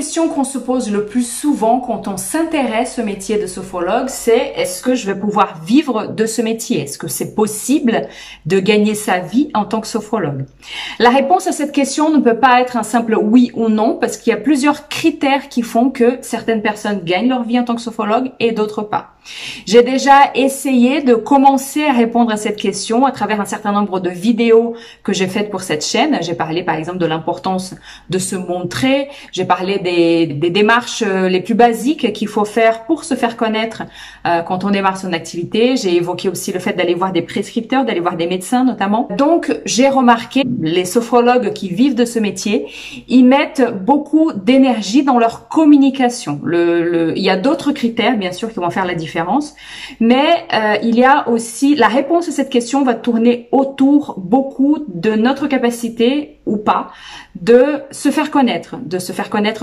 question qu'on se pose le plus souvent quand on s'intéresse au métier de sophrologue, c'est est-ce que je vais pouvoir vivre de ce métier? Est-ce que c'est possible de gagner sa vie en tant que sophrologue? La réponse à cette question ne peut pas être un simple oui ou non parce qu'il y a plusieurs critères qui font que certaines personnes gagnent leur vie en tant que sophrologue et d'autres pas. J'ai déjà essayé de commencer à répondre à cette question à travers un certain nombre de vidéos que j'ai faites pour cette chaîne. J'ai parlé par exemple de l'importance de se montrer, j'ai parlé des démarches les plus basiques qu'il faut faire pour se faire connaître quand on démarre son activité. J'ai évoqué aussi le fait d'aller voir des prescripteurs, d'aller voir des médecins notamment. Donc j'ai remarqué les sophrologues qui vivent de ce métier, ils mettent beaucoup d'énergie dans leur communication. Il y a d'autres critères bien sûr qui vont faire la différence. Mais il y a aussi, la réponse à cette question va tourner autour beaucoup de notre capacité ou pas de se faire connaître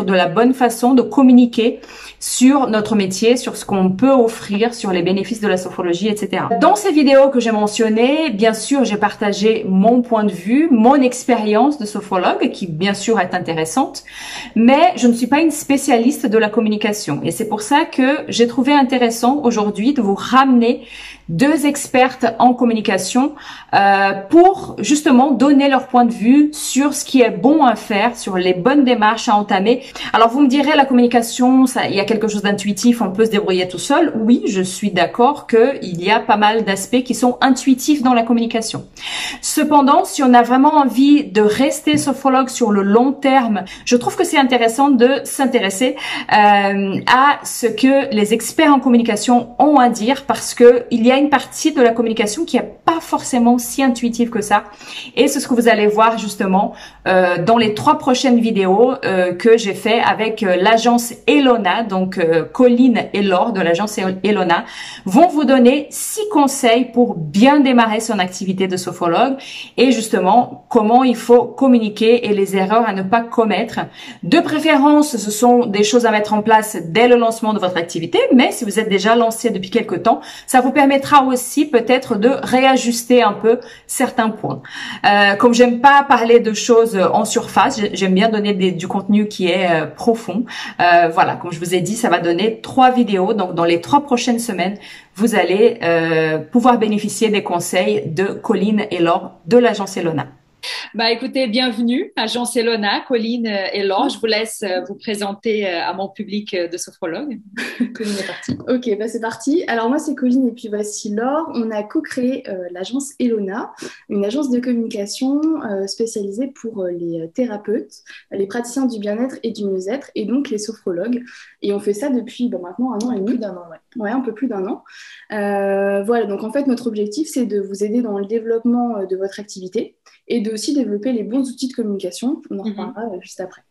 de la bonne façon, de communiquer sur notre métier, sur ce qu'on peut offrir, sur les bénéfices de la sophrologie, etc. Dans ces vidéos que j'ai mentionnées, bien sûr, j'ai partagé mon point de vue, mon expérience de sophrologue, qui bien sûr est intéressante, mais je ne suis pas une spécialiste de la communication. Et c'est pour ça que j'ai trouvé intéressant aujourd'hui de vous ramener deux expertes en communication pour justement donner leur point de vue sur ce qui est bon à faire, sur les bonnes démarches à entamer. Alors vous me direz, la communication, il y a quelque chose d'intuitif, on peut se débrouiller tout seul. Oui, je suis d'accord qu'il y a pas mal d'aspects qui sont intuitifs dans la communication. Cependant, si on a vraiment envie de rester sophrologue sur le long terme, je trouve que c'est intéressant de s'intéresser à ce que les experts en communication ont à dire, parce que il y a une partie de la communication qui n'est pas forcément si intuitive que ça. Et c'est ce que vous allez voir justement dans les 3 prochaines vidéos que j'ai fait avec l'agence Elona. Donc Colline et Laure de l'agence Elona vont vous donner 6 conseils pour bien démarrer son activité de sophrologue et justement comment il faut communiquer et les erreurs à ne pas commettre. De préférence, ce sont des choses à mettre en place dès le lancement de votre activité, mais si vous êtes déjà lancé depuis quelque temps, ça vous permettra aussi peut-être de réajuster un peu certains points. Comme j'aime pas parler de choses en surface, j'aime bien donner du contenu qui est profond. Voilà, comme je vous ai dit, ça va donner 3 vidéos. Donc dans les 3 prochaines semaines, vous allez pouvoir bénéficier des conseils de Colline et Laure de l'agence Elona. Bah écoutez, bienvenue, agence Elona, Colline et Laure. Je vous laisse vous présenter à mon public de sophrologue. Colline est partie. Ok, bah c'est parti. Alors moi c'est Colline et puis voici Laure. On a co-créé l'agence Elona, une agence de communication spécialisée pour les thérapeutes, les praticiens du bien-être et du mieux-être et donc les sophrologues. Et on fait ça depuis maintenant 1 an et demi. Plus d'1 an, ouais. Ouais, un peu plus d'1 an. Voilà, donc en fait notre objectif c'est de vous aider dans le développement de votre activité et de aussi développer les bons outils de communication. On en reparlera juste après.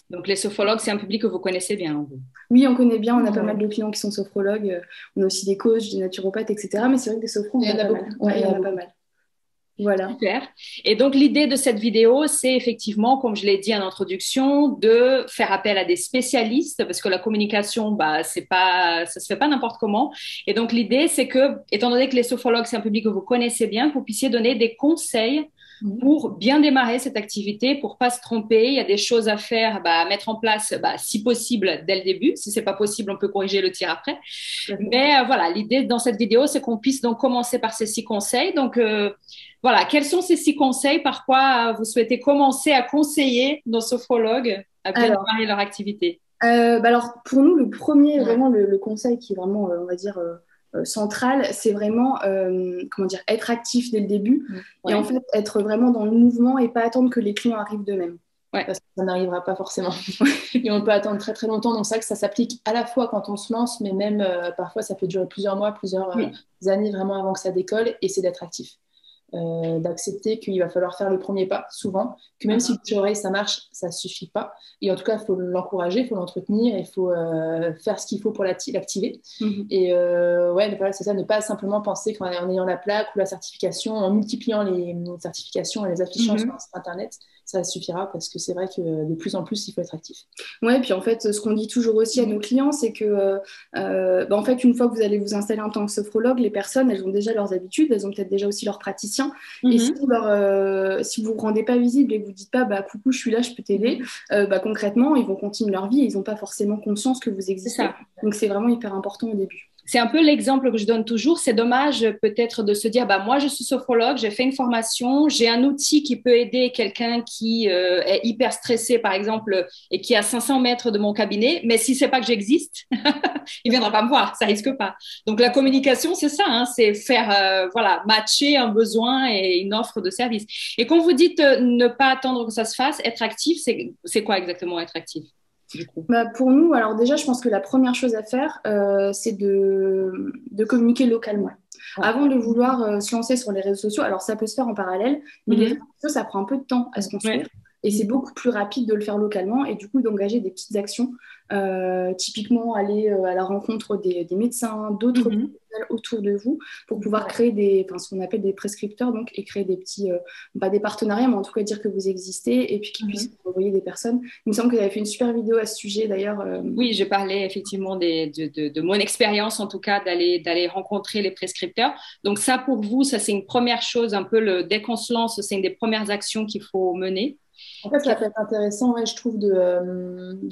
Donc les sophrologues, c'est un public que vous connaissez bien, vous? Oui, on connaît bien, on a pas mal de clients qui sont sophrologues, on a aussi des coachs, des naturopathes, etc. Mais c'est vrai que des sophros, il y en a beaucoup. Ouais, il y en a pas mal. Voilà. Super. Et donc l'idée de cette vidéo, c'est effectivement, comme je l'ai dit en introduction, de faire appel à des spécialistes, parce que la communication, ça se fait pas n'importe comment. Et donc l'idée, c'est que, étant donné que les sophrologues, c'est un public que vous connaissez bien, que vous puissiez donner des conseils pour bien démarrer cette activité, pour pas se tromper. Il y a des choses à faire, à mettre en place, si possible, dès le début. Si c'est pas possible, on peut corriger le tir après. Mais voilà, l'idée dans cette vidéo, c'est qu'on puisse donc commencer par ces 6 conseils. Donc voilà, quels sont ces 6 conseils? Par quoi vous souhaitez commencer à conseiller nos sophrologues à bien démarrer leur activité? Alors, pour nous, le premier, vraiment le conseil qui est vraiment, on va dire, central, c'est vraiment être actif dès le début et en fait être vraiment dans le mouvement et pas attendre que les clients arrivent d'eux-mêmes. Parce que ça n'arrivera pas forcément. Et on peut attendre très très longtemps. Donc c'est vrai que ça s'applique à la fois quand on se lance, mais même parfois ça peut durer plusieurs mois, plusieurs années vraiment avant que ça décolle. Et c'est d'être actif. D'accepter qu'il va falloir faire le premier pas souvent, que même si le bouche-oreille ça marche, ça ne suffit pas, et en tout cas il faut l'encourager, il faut l'entretenir, il faut faire ce qu'il faut pour l'activer. Et voilà, c'est ça, ne pas simplement penser qu'en ayant la plaque ou la certification, en multipliant les certifications et les affichant sur internet, ça suffira parce que c'est vrai que de plus en plus, il faut être actif. Ouais, puis en fait, ce qu'on dit toujours aussi à nos clients, c'est que, en fait, une fois que vous allez vous installer en tant que sophrologue, les personnes, elles ont déjà leurs habitudes, elles ont peut-être déjà aussi leurs praticiens. Et si vous vous rendez pas visible et que vous dites pas, bah, coucou, je suis là, je peux t'aider, concrètement, ils vont continuer leur vie et ils n'ont pas forcément conscience que vous existez. Donc, c'est vraiment hyper important au début. C'est un peu l'exemple que je donne toujours. C'est dommage peut-être de se dire, bah, moi, je suis sophrologue, j'ai fait une formation, j'ai un outil qui peut aider quelqu'un qui est hyper stressé, par exemple, et qui est à 500 mètres de mon cabinet. Mais si c'est pas que j'existe, il viendra pas me voir, ça risque pas. Donc, la communication, c'est ça, hein, c'est faire, matcher un besoin et une offre de service. Et quand vous dites ne pas attendre que ça se fasse, être actif, c'est quoi exactement être actif? Pour nous, alors déjà, je pense que la première chose à faire, c'est de communiquer localement. Avant de vouloir se lancer sur les réseaux sociaux, alors ça peut se faire en parallèle, mais les réseaux sociaux, ça prend un peu de temps à se construire. Et c'est beaucoup plus rapide de le faire localement et du coup d'engager des petites actions. Typiquement, aller à la rencontre des médecins, d'autres professionnels autour de vous pour pouvoir créer ce qu'on appelle des prescripteurs donc, et créer des petits, pas des partenariats, mais en tout cas dire que vous existez et puis qu'ils puissent vous envoyer des personnes. Il me semble que vous avez fait une super vidéo à ce sujet d'ailleurs. Oui, j'ai parlé effectivement de mon expérience en tout cas d'aller rencontrer les prescripteurs. Donc ça pour vous, ça c'est une première chose, un peu dès qu'on se lance, c'est une des premières actions qu'il faut mener. En fait, ça peut être intéressant, je trouve, de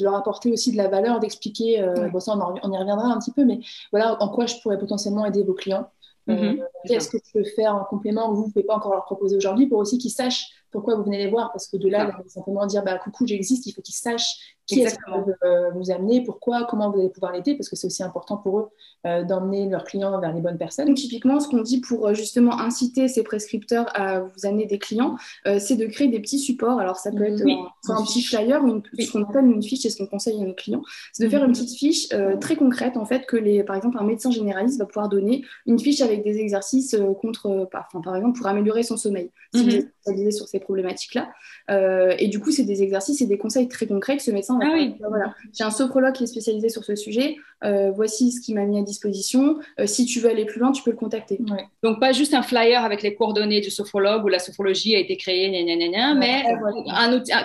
leur apporter aussi de la valeur, d'expliquer, ça on y reviendra un petit peu, mais voilà, en quoi je pourrais potentiellement aider vos clients. Qu'est-ce que je peux faire en complément que vous ne pouvez pas encore leur proposer aujourd'hui pour aussi qu'ils sachent pourquoi vous venez les voir, parce que de là, simplement dire coucou, j'existe, il faut qu'ils sachent qui est-ce qu'ils peuvent vous amener, pourquoi, comment vous allez pouvoir l'aider, parce que c'est aussi important pour eux d'emmener leurs clients vers les bonnes personnes. Donc, typiquement, ce qu'on dit pour justement inciter ces prescripteurs à vous amener des clients, c'est de créer des petits supports. Alors, ça peut être un petit flyer ou ce qu'on appelle une fiche, et ce qu'on conseille à nos clients, c'est de faire une petite fiche très concrète, en fait, que par exemple, un médecin généraliste va pouvoir donner une fiche avec des exercices par exemple, pour améliorer son sommeil, si vous êtes spécialisé sur ces problématiques-là. Et du coup, c'est des exercices et des conseils très concrets que ce médecin va faire. Voilà, j'ai un sophrologue qui est spécialisé sur ce sujet. Voici ce qu'il m'a mis à disposition. Si tu veux aller plus loin, tu peux le contacter. Donc, pas juste un flyer avec les coordonnées du sophrologue où la sophrologie a été créée, mais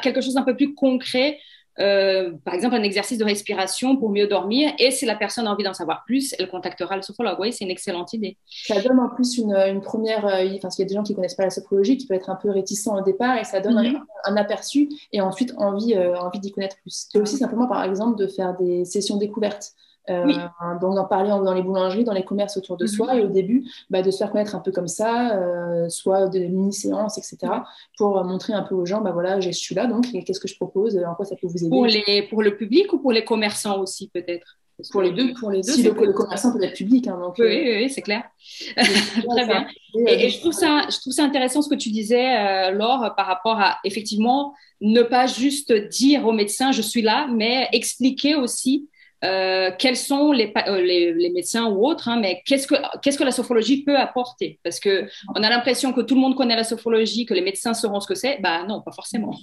quelque chose d'un peu plus concret. Par exemple, un exercice de respiration pour mieux dormir. Et si la personne a envie d'en savoir plus, elle contactera le sophrologue. Oui, c'est une excellente idée. Ça donne en plus une première... il y a des gens qui ne connaissent pas la sophrologie, qui peuvent être un peu réticents au départ, et ça donne un aperçu et ensuite envie d'y connaître plus. C'est aussi simplement, par exemple, de faire des sessions découvertes. Donc d'en parler dans les boulangeries, dans les commerces autour de soi, et au début de se faire connaître un peu comme ça, soit de mini-séances, etc., pour montrer un peu aux gens, voilà, je suis là, donc qu'est-ce que je propose, en quoi ça peut vous aider. Pour le public ou pour les commerçants aussi, peut-être? Pour les deux. Si le commerçant peut être public. Donc, oui, c'est clair. Très bien. Et je trouve ça intéressant ce que tu disais, Laure, par rapport à, effectivement, ne pas juste dire au médecin, je suis là, mais expliquer aussi quels sont les médecins ou autres, mais qu'est-ce que la sophrologie peut apporter? Parce qu'on a l'impression que tout le monde connaît la sophrologie, que les médecins sauront ce que c'est. Non, pas forcément.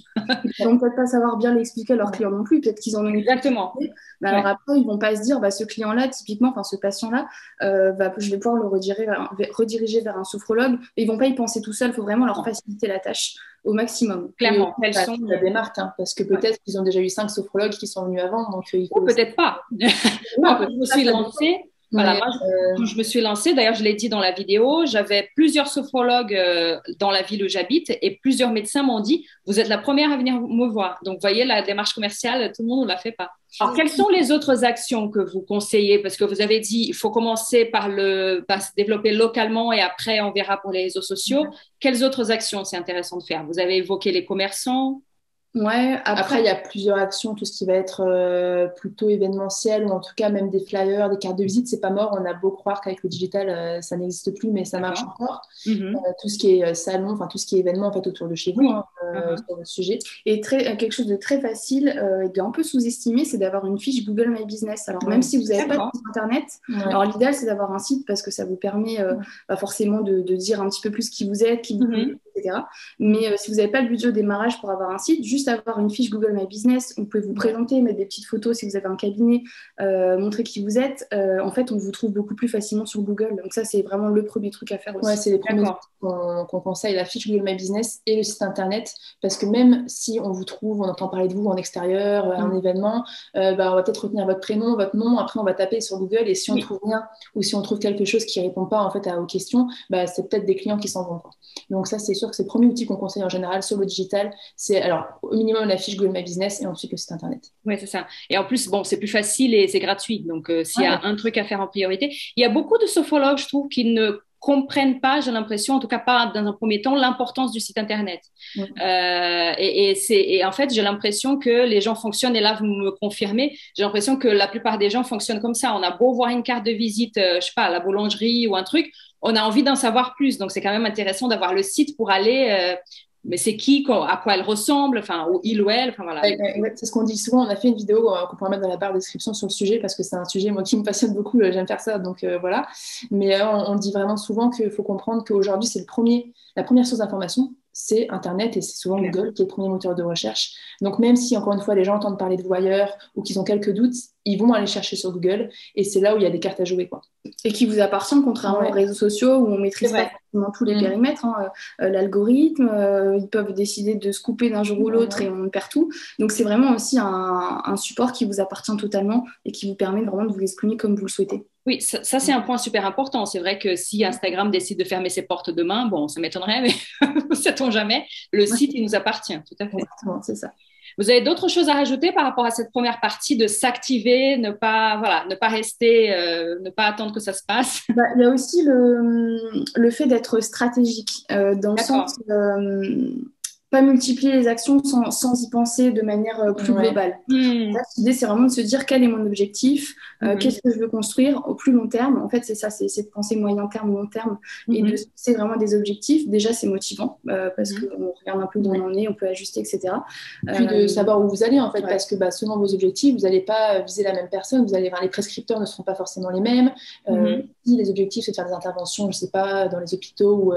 Ils vont peut-être pas savoir bien l'expliquer à leurs clients non plus. Peut-être qu'ils en ont une. Exactement. Mais alors après, ils vont pas se dire, ce client-là, typiquement, ce patient-là, je vais pouvoir le rediriger vers un sophrologue. Et ils vont pas y penser tout seul. Il faut vraiment leur faciliter la tâche au maximum. Clairement. Elles sont des marques, parce que peut-être qu'ils ont déjà eu 5 sophrologues qui sont venus avant. Donc, ou peut-être pas. Moi, je me suis lancée. Voilà, moi, je me suis lancée, d'ailleurs je l'ai dit dans la vidéo, j'avais plusieurs sophrologues dans la ville où j'habite et plusieurs médecins m'ont dit « vous êtes la première à venir me voir ». Donc, vous voyez, la démarche commerciale, tout le monde ne la fait pas. Alors, quelles sont les autres actions que vous conseillez? Parce que vous avez dit il faut commencer par se développer localement et après on verra pour les réseaux sociaux. Quelles autres actions c'est intéressant de faire? Vous avez évoqué les commerçants. Ouais, après, il y a plusieurs actions, tout ce qui va être plutôt événementiel ou en tout cas même des flyers, des cartes de visite, c'est pas mort. On a beau croire qu'avec le digital, ça n'existe plus, mais ça marche encore. Tout ce qui est salon, tout ce qui est événement en fait, autour de chez vous, sur le sujet. Et quelque chose de très facile et de un peu sous-estimé, c'est d'avoir une fiche Google My Business. Alors même si vous n'avez pas de site internet, alors l'idéal c'est d'avoir un site parce que ça vous permet forcément de dire un petit peu plus qui vous êtes, qui vous etc. Mais si vous n'avez pas le budget au démarrage pour avoir un site, juste avoir une fiche Google My Business, vous pouvez vous présenter, mettre des petites photos si vous avez un cabinet, montrer qui vous êtes. En fait, on vous trouve beaucoup plus facilement sur Google. Donc ça, c'est vraiment le premier truc à faire aussi. Ouais, c'est les premiers qu'on conseille, la fiche Google My Business et le site internet, parce que même si on vous trouve, on entend parler de vous en extérieur, à un événement, on va peut-être retenir votre prénom, votre nom, après on va taper sur Google, et si on trouve rien, ou si on trouve quelque chose qui répond pas en fait aux questions, c'est peut-être des clients qui s'en vont, quoi. Donc ça, c'est sûr que c'est le premier outil qu'on conseille en général sur le digital, c'est alors au minimum la fiche Google My Business et ensuite le site internet. Oui, c'est ça. Et en plus, bon, c'est plus facile et c'est gratuit. Donc, s'il y a un truc à faire en priorité, il y a beaucoup de sophrologues, je trouve, qui ne comprennent pas, j'ai l'impression, en tout cas pas dans un premier temps, l'importance du site internet. Et en fait, j'ai l'impression que les gens fonctionnent, et là vous me confirmez, j'ai l'impression que la plupart des gens fonctionnent comme ça. On a beau voir une carte de visite, je sais pas, à la boulangerie ou un truc, on a envie d'en savoir plus. Donc c'est quand même intéressant d'avoir le site pour aller mais c'est qui, à quoi elle ressemble, enfin, ou il ou elle, enfin voilà. C'est ce qu'on dit souvent. On a fait une vidéo qu'on pourra mettre dans la barre de description sur le sujet, parce que c'est un sujet, moi, qui me passionne beaucoup. J'aime faire ça, donc voilà. Mais on dit vraiment souvent qu'il faut comprendre qu'aujourd'hui, c'est la première source d'information, c'est Internet, et c'est souvent Google qui est le premier moteur de recherche. Donc même si, encore une fois, les gens entendent parler de vous ailleurs ou qu'ils ont quelques doutes, ils vont aller chercher sur Google, et c'est là où il y a des cartes à jouer, quoi. Et qui vous appartient, contrairement aux réseaux sociaux où on maîtrise pas forcément tous les périmètres, l'algorithme, ils peuvent décider de se couper d'un jour ou l'autre et on perd tout. Donc c'est vraiment aussi un support qui vous appartient totalement et qui vous permet vraiment de vous exprimer comme vous le souhaitez. Oui, ça c'est un point super important. C'est vrai que si Instagram décide de fermer ses portes demain, bon, ça m'étonnerait, mais ne sait-on jamais. Le site, il nous appartient, tout à fait. Exactement, c'est ça. Vous avez d'autres choses à rajouter par rapport à cette première partie de s'activer, ne pas rester, ne pas attendre que ça se passe? Il y a aussi le fait d'être stratégique, dans le sens pas multiplier les actions sans y penser de manière plus globale. L'idée, c'est vraiment de se dire quel est mon objectif, qu'est-ce que je veux construire au plus long terme. En fait, c'est ça, c'est de penser moyen terme, long terme, et de c'est vraiment des objectifs. Déjà, c'est motivant parce qu'on regarde un peu où on en est, on peut ajuster, etc. Puis de savoir où vous allez, en fait, parce que selon vos objectifs, vous n'allez pas viser la même personne. Les prescripteurs ne seront pas forcément les mêmes. Si les objectifs, c'est de faire des interventions, je ne sais pas, dans les hôpitaux ou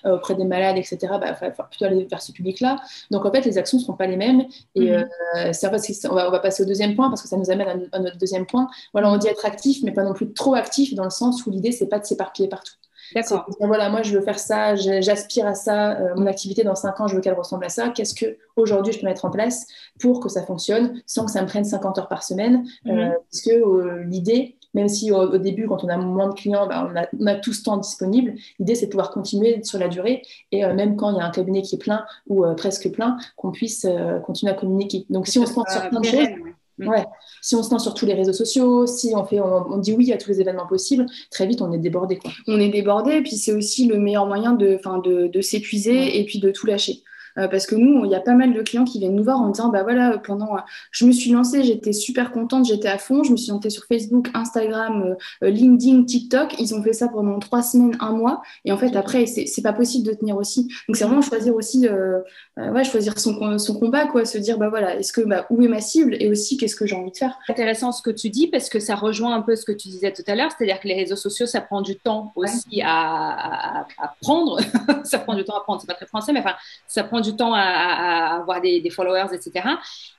auprès des malades, etc., il va falloir plutôt aller vers ce public là. Donc en fait les actions ne seront pas les mêmes, et on va passer au deuxième point, parce que ça nous amène à notre deuxième point. Voilà, on dit être actif, mais pas non plus trop actif, dans le sens où l'idée c'est pas de s'éparpiller partout. D'accord. Voilà, moi je veux faire ça, j'aspire à ça, mon activité dans 5 ans, je veux qu'elle ressemble à ça. Qu'est-ce que aujourd'hui je peux mettre en place pour que ça fonctionne sans que ça me prenne 50 heures par semaine, parce que l'idée, même si au début, quand on a moins de clients, on a tout ce temps disponible, l'idée c'est de pouvoir continuer sur la durée, et même quand il y a un cabinet qui est plein ou presque plein, qu'on puisse continuer à communiquer. Donc si on se lance sur plein de choses, si on se lance sur tous les réseaux sociaux, si on dit oui à tous les événements possibles, très vite on est débordé, quoi. On est débordé, et puis c'est aussi le meilleur moyen de s'épuiser et puis de tout lâcher. Parce que nous, il y a pas mal de clients qui viennent nous voir en disant voilà, je me suis lancée, j'étais super contente, j'étais à fond, je me suis lancée sur Facebook, Instagram, LinkedIn, TikTok. Ils ont fait ça pendant 3 semaines, 1 mois, et en fait après c'est pas possible de tenir aussi. Donc c'est vraiment choisir aussi choisir son combat, quoi, se dire voilà, est-ce que où est ma cible, et aussi qu'est-ce que j'ai envie de faire. Intéressant ce que tu dis, parce que ça rejoint un peu ce que tu disais tout à l'heure, c'est-à-dire que les réseaux sociaux, ça prend du temps aussi à prendre. Ça prend du temps à prendre, c'est pas très français, mais enfin ça prend du temps à avoir des followers, etc.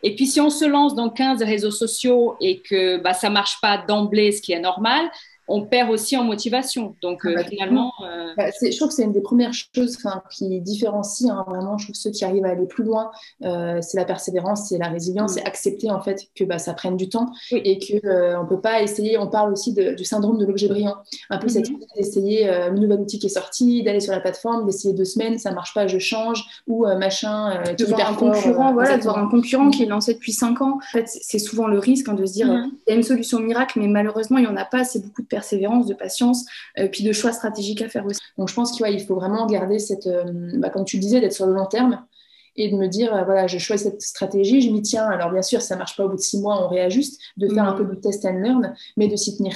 Et puis si on se lance dans 15 réseaux sociaux et que ça marche pas d'emblée, ce qui est normal, on perd aussi en motivation. Donc finalement... je trouve que c'est une des premières choses qui différencie vraiment, je trouve, ceux qui arrivent à aller plus loin, c'est la persévérance, c'est la résilience, c'est accepter en fait que ça prenne du temps, et qu'on ne peut pas essayer. On parle aussi du syndrome de l'objet brillant, un peu cette idée d'essayer le nouvel outil qui est sorti, d'aller sur la plateforme, d'essayer 2 semaines, ça ne marche pas, je change, ou machin qui est hyper concurrent, de voir un concurrent qui est lancé depuis 5 ans. En fait, c'est souvent le risque de se dire il y a une solution miracle, mais malheureusement il n'y en a pas. C'est beaucoup de persévérance, de patience, puis de choix stratégiques à faire aussi. Donc je pense qu'il faut vraiment garder cette, comme tu le disais, d'être sur le long terme, et de me dire voilà, je choisis cette stratégie, je m'y tiens. Alors bien sûr, ça marche pas au bout de 6 mois, on réajuste, de faire un peu de test and learn, mais de s'y tenir.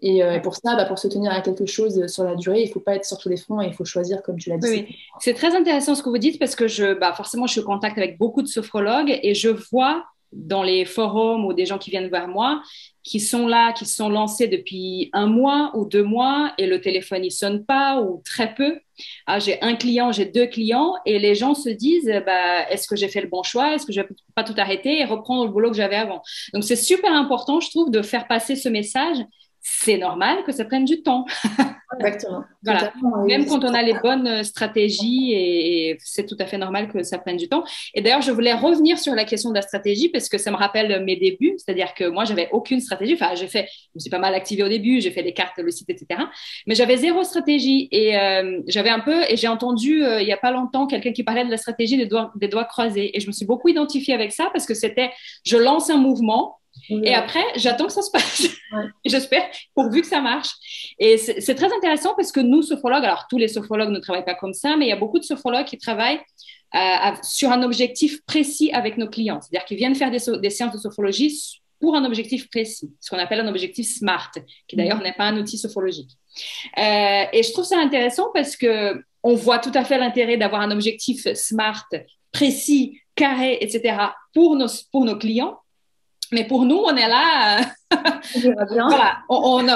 Et pour ça, pour se tenir à quelque chose sur la durée, il ne faut pas être sur tous les fronts, et il faut choisir, comme tu l'as dit. Oui. C'est très intéressant ce que vous dites, parce que forcément, je suis en contact avec beaucoup de sophrologues, et je vois dans les forums ou des gens qui viennent vers moi, qui sont là, qui sont lancés depuis 1 mois ou 2 mois et le téléphone il sonne pas ou très peu. Ah, j'ai 1 client, j'ai 2 clients et les gens se disent bah, est-ce que j'ai fait le bon choix? Est-ce que je vais pas tout arrêter et reprendre le boulot que j'avais avant? Donc c'est super important, je trouve, de faire passer ce message. C'est normal que ça prenne du temps. Exactement. Voilà. Même quand on a les bonnes stratégies, et c'est tout à fait normal que ça prenne du temps. Et d'ailleurs, je voulais revenir sur la question de la stratégie parce que ça me rappelle mes débuts. C'est-à-dire que moi, j'avais aucune stratégie. Enfin, je me suis pas mal activée au début. J'ai fait les cartes, le site, etc. Mais j'avais 0 stratégie. Et j'avais un peu, et j'ai entendu il y a pas longtemps quelqu'un qui parlait de la stratégie des doigts croisés. Et je me suis beaucoup identifiée avec ça parce que c'était, je lance un mouvement. Et après, j'attends que ça se passe. Ouais. J'espère, pourvu que ça marche. Et c'est très intéressant parce que nous, sophrologues, alors tous les sophrologues ne travaillent pas comme ça, mais il y a beaucoup de sophrologues qui travaillent sur un objectif précis avec nos clients. C'est-à-dire qu'ils viennent faire des séances de sophrologie pour un objectif précis, ce qu'on appelle un objectif SMART, qui d'ailleurs n'est pas un outil sophrologique. Et je trouve ça intéressant parce que on voit tout à fait l'intérêt d'avoir un objectif SMART précis, carré, etc. pour nos clients. Mais pour nous, on est là. Voilà,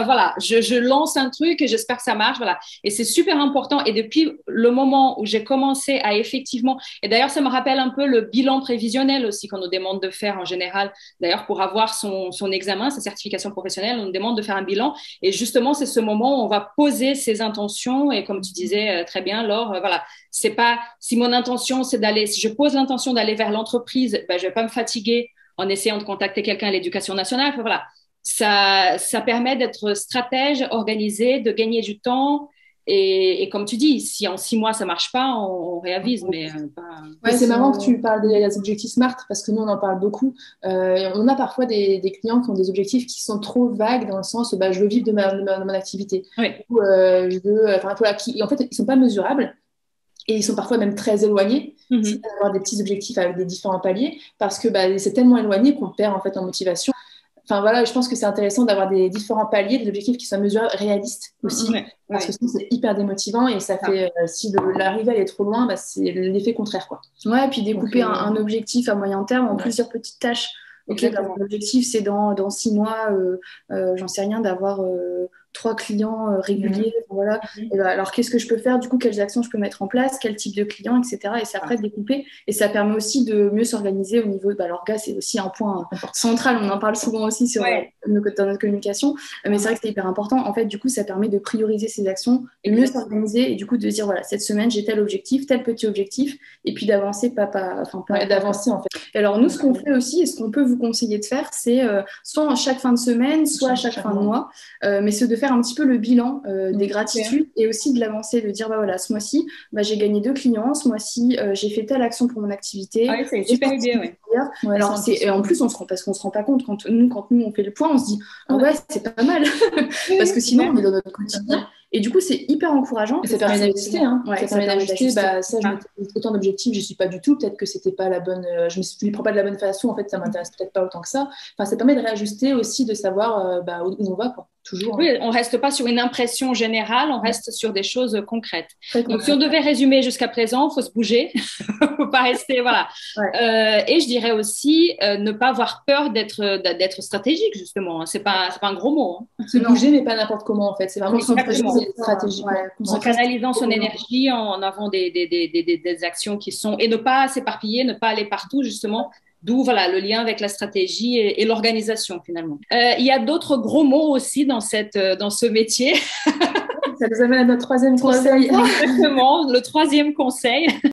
voilà. Je lance un truc et j'espère que ça marche. Voilà. Et c'est super important. Et depuis le moment où j'ai commencé à effectivement, et d'ailleurs, ça me rappelle un peu le bilan prévisionnel aussi qu'on nous demande de faire en général. D'ailleurs, pour avoir son examen, sa certification professionnelle, on nous demande de faire un bilan. Et justement, c'est ce moment où on va poser ses intentions. Et comme tu disais très bien, Laure, voilà, c'est pas si mon intention, c'est d'aller, si je pose l'intention d'aller vers l'entreprise, ben, je vais pas me fatiguer en essayant de contacter quelqu'un à l'Éducation nationale. Enfin, voilà, ça permet d'être stratège, organisé, de gagner du temps. Et comme tu dis, si en 6 mois ça marche pas, on réavise. Mais ouais, c'est marrant que tu parles des objectifs SMART parce que nous on en parle beaucoup. On a parfois des clients qui ont des objectifs qui sont trop vagues dans le sens où bah, je veux vivre de mon activité. Oui. Ou je veux, enfin, voilà, en fait ils sont pas mesurables. Et ils sont parfois même très éloignés, d'avoir des petits objectifs avec des différents paliers, parce que bah, c'est tellement éloigné qu'on perd en fait en motivation. Enfin voilà, je pense que c'est intéressant d'avoir des différents paliers, des objectifs qui soient mesurables, réalistes aussi, parce que sinon c'est hyper démotivant et ça fait, si l'arrivée elle est trop loin, bah, c'est l'effet contraire quoi. Ouais, et puis découper un objectif à moyen terme en plusieurs petites tâches. Ok, l'objectif c'est dans 6 mois, j'en sais rien, d'avoir 3 clients réguliers. Voilà. Et bah, alors qu'est-ce que je peux faire du coup, quelles actions je peux mettre en place, quel type de clients, etc. Et c'est après de découper. Et ça permet aussi de mieux s'organiser au niveau. Bah, l'orga, c'est aussi un point central. On en parle souvent aussi dans notre communication. Mais c'est vrai que c'est hyper important. En fait, du coup, ça permet de prioriser ses actions et mieux s'organiser. Et du coup, de dire voilà, cette semaine, j'ai tel objectif, tel petit objectif. Et puis d'avancer, d'avancer en fait. Et alors, nous, ce qu'on fait aussi et ce qu'on peut vous conseiller de faire, c'est soit à chaque fin de semaine, soit à chaque fin de mois, mais c'est de faire un petit peu le bilan des gratitudes et aussi de l'avancée, de dire bah voilà, ce mois-ci, bah, j'ai gagné 2 clients, ce mois-ci, j'ai fait telle action pour mon activité. Ouais, c'est une super idée, ouais. Alors, et en plus, parce qu'on ne se rend pas compte, quand nous, on fait le point, on se dit ah ouais, c'est pas mal, parce que sinon, on est dans notre quotidien. Et du coup, c'est hyper encourageant. Et ça permet d'ajuster. Ça permet d'ajuster. Bah, ça, je m'étais autant d'objectifs, je ne suis pas du tout. Peut-être que c'était pas la bonne. Je ne prends pas de la bonne façon. En fait, ça m'intéresse peut-être pas autant que ça. Enfin, ça permet de réajuster aussi, de savoir où on va, quoi. Toujours. Oui, on reste pas sur une impression générale, on reste sur des choses concrètes. Donc, si on devait résumer jusqu'à présent, faut se bouger, faut pas rester, voilà. Ouais. Et je dirais aussi ne pas avoir peur d'être stratégique, justement. C'est pas un gros mot. Hein. Se bouger, mais pas n'importe comment, en fait. C'est vraiment stratégique. Ouais. En canalisant son énergie, en avant des actions qui sont et ne pas s'éparpiller, ne pas aller partout, justement. D'où voilà, le lien avec la stratégie et l'organisation finalement. Il y a d'autres gros mots aussi dans ce métier. Ça nous amène à notre 3e conseil. Exactement, le 3e conseil.